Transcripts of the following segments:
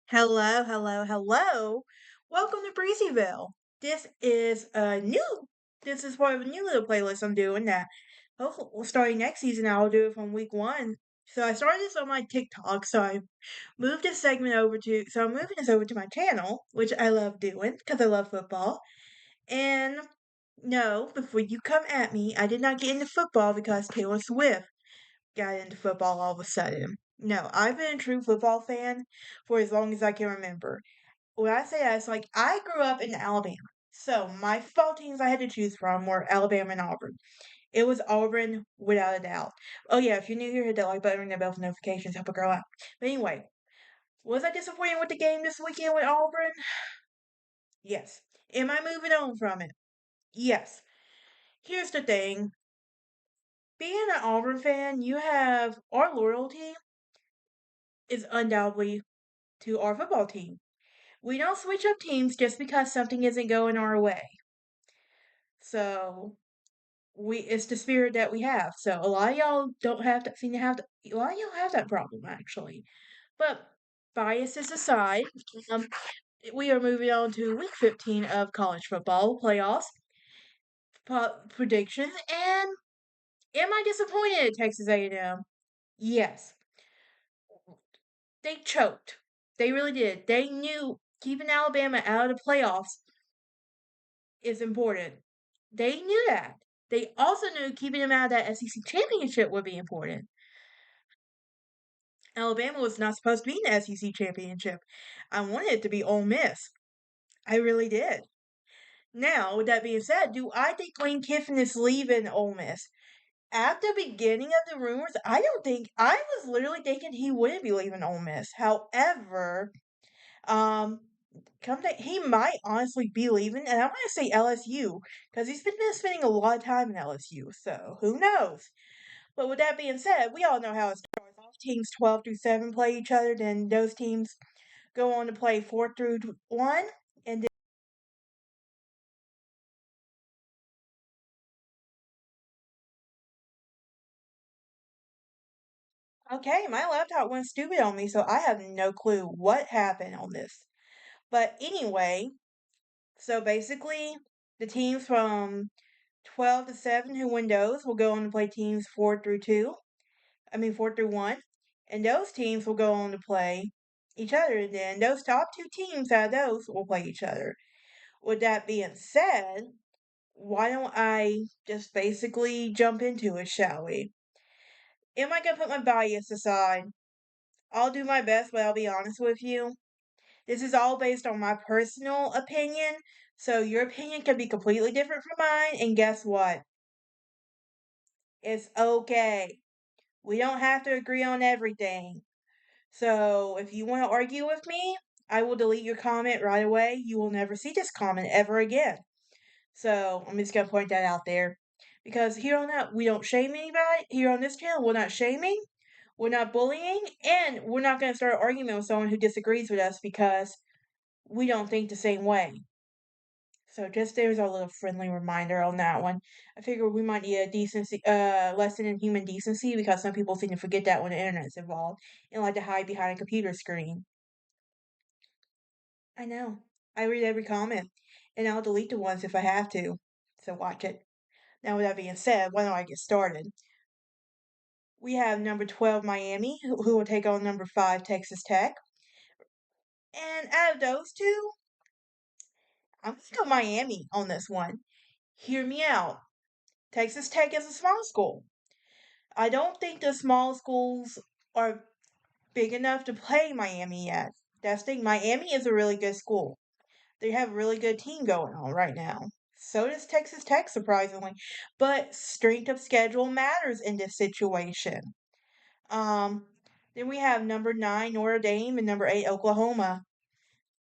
Hello, hello, hello. Welcome to Breezyville. This is a new, this is part of a new little playlist I'm doing that hopefully starting next season I'll do it from week one. So I started this on my TikTok, so I moved this segment over to, so I'm moving this over to my channel, which I love doing because I love football. And no, before you come at me, I did not get into football because Taylor Swift got into football all of a sudden. No, I've been a true football fan for as long as I can remember. When I say that, it's like I grew up in Alabama. So my football teams I had to choose from were Alabama and Auburn. It was Auburn without a doubt. Oh yeah, if you're new here, hit that like button, ring that bell for notifications, help a girl out. But anyway, was I disappointed with the game this weekend with Auburn? Yes. Am I moving on from it? Yes. Here's the thing. Being an Auburn fan, you have our loyalty is undoubtedly to our football team. We don't switch up teams just because something isn't going our way. So it's the spirit that we have. So a lot of y'all don't have to seem to have a lot of y'all have that problem actually. But biases aside, um, we are moving on to week 15 of college football playoffs predictions. And am I disappointed at Texas A&M? Yes, they choked. They really did. They knew keeping Alabama out of the playoffs is important. They knew that. They also knew keeping them out of that SEC championship would be important. Alabama was not supposed to be in the SEC championship. I wanted it to be Ole Miss. I really did. Now, with that being said, do I think Lane Kiffin is leaving Ole Miss? At the beginning of the rumors, I don't think I was literally thinking he wouldn't be leaving Ole Miss. However, um, he might honestly be leaving, and I want to say LSU because he's been spending a lot of time in LSU. So who knows? But with that being said, we all know how it starts off. Teams 12 through 7 play each other, then those teams go on to play 4 through 1. And then, okay, my laptop went stupid on me, so I have no clue what happened on this. But anyway, so basically, the teams from 12 to 7 who win those will go on to play teams 4 through 2. I mean, 4 through 1. And those teams will go on to play each other. And then those top two teams out of those will play each other. With that being said, why don't I just basically jump into it, shall we? Am I going to put my bias aside? I'll do my best, but I'll be honest with you. This is all based on my personal opinion, so your opinion can be completely different from mine, and guess what? It's okay. We don't have to agree on everything. So if you want to argue with me, I will delete your comment right away. You will never see this comment ever again. So I'm just gonna point that out there. Because here on out, we don't shame anybody. Here on this channel, we're not shaming, we're not bullying, and we're not gonna start arguing with someone who disagrees with us because we don't think the same way. So just there's our little friendly reminder on that one. I figure we might need a decency lesson in human decency because some people seem to forget that when the internet's involved and like to hide behind a computer screen. I know. I read every comment, and I'll delete the ones if I have to. So watch it. Now, with that being said, why don't I get started? We have number 12 Miami, who will take on number 5 Texas Tech. And out of those two, I'm going to go Miami on this one. Hear me out. Texas Tech is a small school. I don't think the small schools are big enough to play Miami yet. That's the thing. Miami is a really good school. They have a really good team going on right now. So does Texas Tech, surprisingly. But strength of schedule matters in this situation. Um, then we have number 9 Notre Dame and number 8 Oklahoma.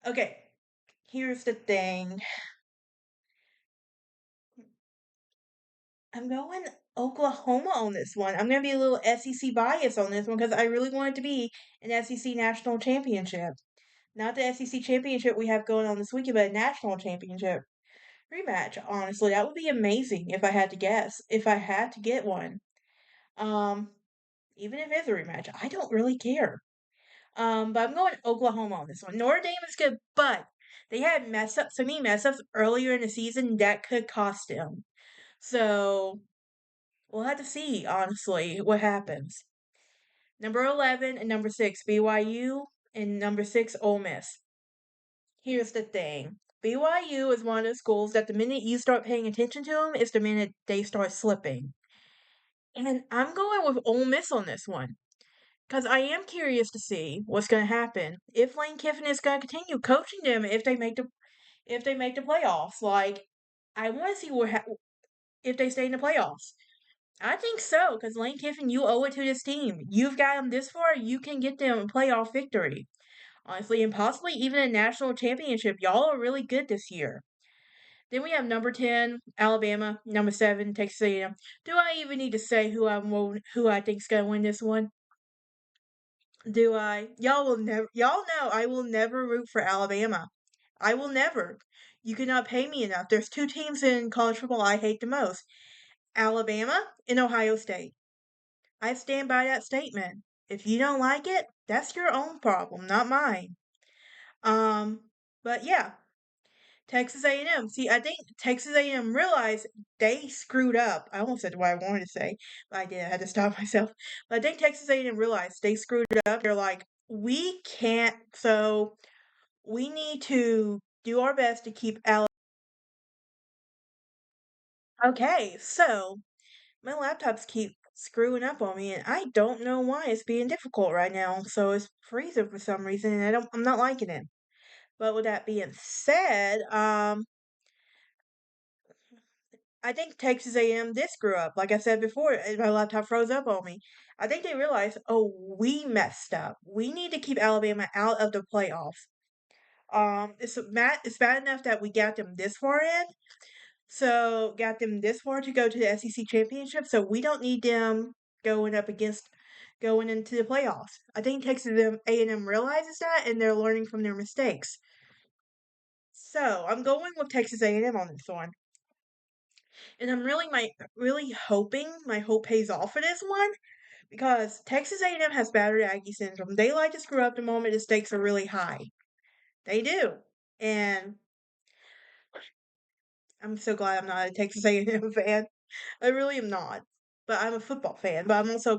Okay, here's the thing. I'm going Oklahoma on this one. I'm going to be a little SEC bias on this one because I really want it to be an SEC national championship. Not the SEC championship we have going on this weekend, but a national championship rematch. Honestly, that would be amazing if I had to guess. If I had to get one, um, even if it's a rematch, I don't really care. But I'm going Oklahoma on this one. Notre Dame is good, but they had so many mess ups earlier in the season that could cost them. So we'll have to see, honestly, what happens. Number 11 and number 6, BYU, and number 6, Ole Miss. Here's the thing. BYU is one of those schools that the minute you start paying attention to them is the minute they start slipping. And I'm going with Ole Miss on this one because I am curious to see what's going to happen if Lane Kiffin is going to continue coaching them if they make the playoffs. Like, I want to see if they stay in the playoffs. I think so because Lane Kiffin, you owe it to this team. You've got them this far, you can get them a playoff victory, honestly, and possibly even a national championship. Y'all are really good this year. Then we have number 10, Alabama, number 7, Texas A&M. Do I even need to say who I think's going to win this one? Do I? Y'all know I will never root for Alabama. I will never. You cannot pay me enough. There's two teams in college football I hate the most. Alabama and Ohio State. I stand by that statement. If you don't like it, that's your own problem, not mine. Um, but yeah, Texas A&M. See, I think Texas A&M realized they screwed up. I almost said what I wanted to say, but I did. I had to stop myself. But I think Texas A&M realized they screwed up. They're like, we can't. So we need to do our best to keep Alabama. Okay, so my laptops keep screwing up on me, and I don't know why it's being difficult right now. So it's freezing for some reason, and I'm not liking it. But with that being said, I think Texas A&M did screw up. Like I said before, my laptop froze up on me. I think they realized, oh, we messed up. We need to keep Alabama out of the playoffs. It's bad enough that we got them this far in, so got them this far to go to the SEC championship. So we don't need them going into the playoffs. I think Texas A&M realizes that, and they're learning from their mistakes. So I'm going with Texas A&M on this one. And I'm really hoping my hope pays off for this one because Texas A&M has battered Aggie syndrome. They like to screw up the moment the stakes are really high. They do. And I'm so glad I'm not a Texas A&M fan. I really am not. But I'm a football fan, but I'm also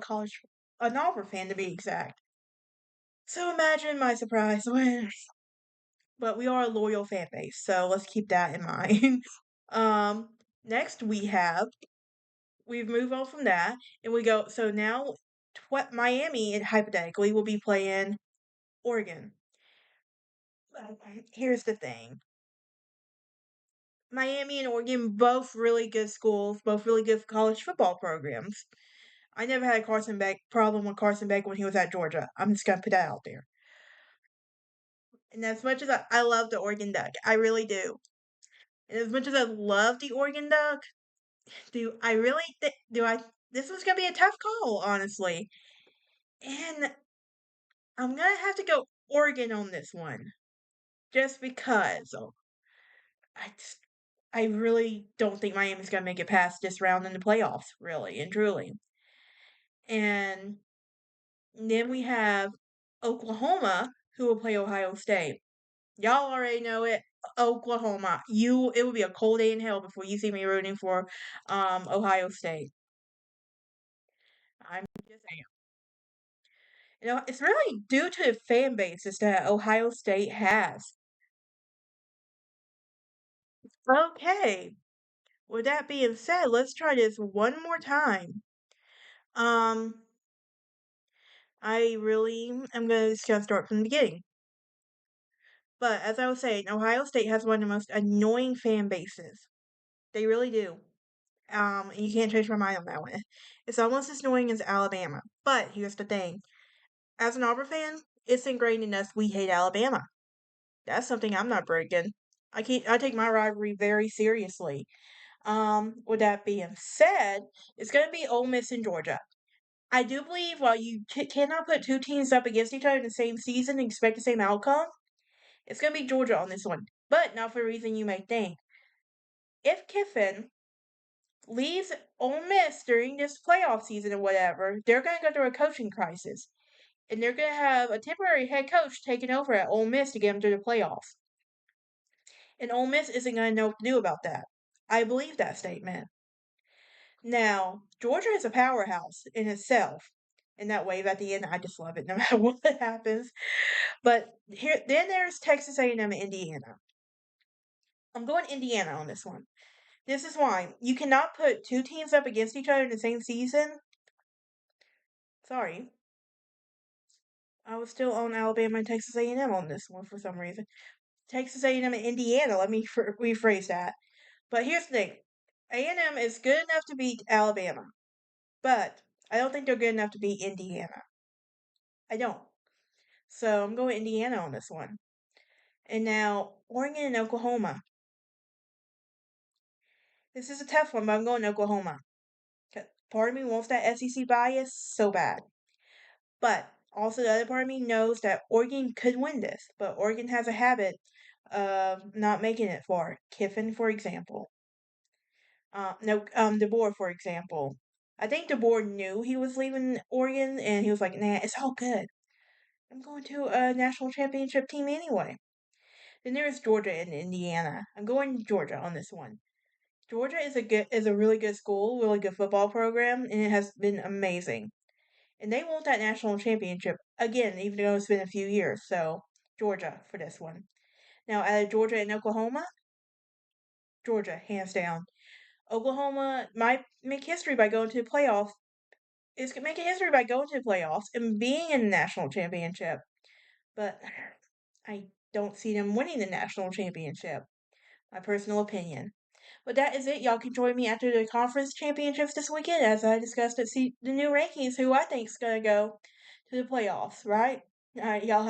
an Auburn fan to be exact. So imagine my surprise when but we are a loyal fan base, so let's keep that in mind. um Next we've moved on from that, and we go. So now, Miami, hypothetically, will be playing Oregon. Here's the thing: Miami and Oregon, both really good schools, both really good college football programs. I never had a Carson Beck problem with Carson Beck when he was at Georgia. I'm just gonna put that out there. And as much as I love the Oregon Duck, I really do. And as much as I love the Oregon Duck, do I really do I? This was gonna be a tough call, honestly. And I'm gonna have to go Oregon on this one, just because I just, I really don't think Miami's gonna make it past this round in the playoffs, really and truly. And then we have Oklahoma, who will play Ohio State. Y'all already know it. Oklahoma. It will be a cold day in hell before you see me rooting for Ohio State. I'm just saying. It's really due to the fan bases that Ohio State has. Okay. With that being said, let's try this one more time. Um, I really am gonna start from the beginning. But as I was saying, Ohio State has one of the most annoying fan bases. They really do. And you can't change my mind on that one. It's almost as annoying as Alabama. But here's the thing: as an Auburn fan, it's ingrained in us we hate Alabama. That's something I'm not breaking. I take my rivalry very seriously. With that being said, it's going to be Ole Miss and Georgia. I do believe while you cannot put two teams up against each other in the same season and expect the same outcome, it's going to be Georgia on this one. But not for the reason you may think. If Kiffin leaves Ole Miss during this playoff season or whatever, they're going to go through a coaching crisis. and they're going to have a temporary head coach taking over at Ole Miss to get them through the playoffs. And Ole Miss isn't going to know what to do about that. I believe that statement. Now, Georgia is a powerhouse in itself. And that wave at the end, I just love it no matter what happens. But then there's Texas A&M and Indiana. I'm going Indiana on this one. This is why you cannot put two teams up against each other in the same season. Sorry, I was still on Alabama and Texas A&M on this one for some reason. Texas A&M and Indiana. Let me rephrase that. But here's the thing: A&M is good enough to beat Alabama, but I don't think they're good enough to beat Indiana. I don't. So I'm going Indiana on this one. And now Oregon and Oklahoma. This is a tough one, but I'm going Oklahoma. Part of me wants that SEC bias so bad. But also, the other part of me knows that Oregon could win this, but Oregon has a habit of not making it far. Kiffin, for example. DeBoer, for example. I think DeBoer knew he was leaving Oregon, and he was like, "Nah, it's all good. I'm going to a national championship team anyway." Then there's Georgia and Indiana. I'm going Georgia on this one. Georgia is a really good school, really good football program, and it has been amazing. And they want that national championship again, even though it's been a few years. So Georgia for this one. Now out of Georgia and Oklahoma, Georgia hands down. Oklahoma might make history by going to the playoffs. Is making history by going to the playoffs and being in the national championship. But I don't see them winning the national championship. My personal opinion. But that is it. Y'all can join me after the conference championships this weekend as I discuss the new rankings, who I think is going to go to the playoffs, right? All right, y'all have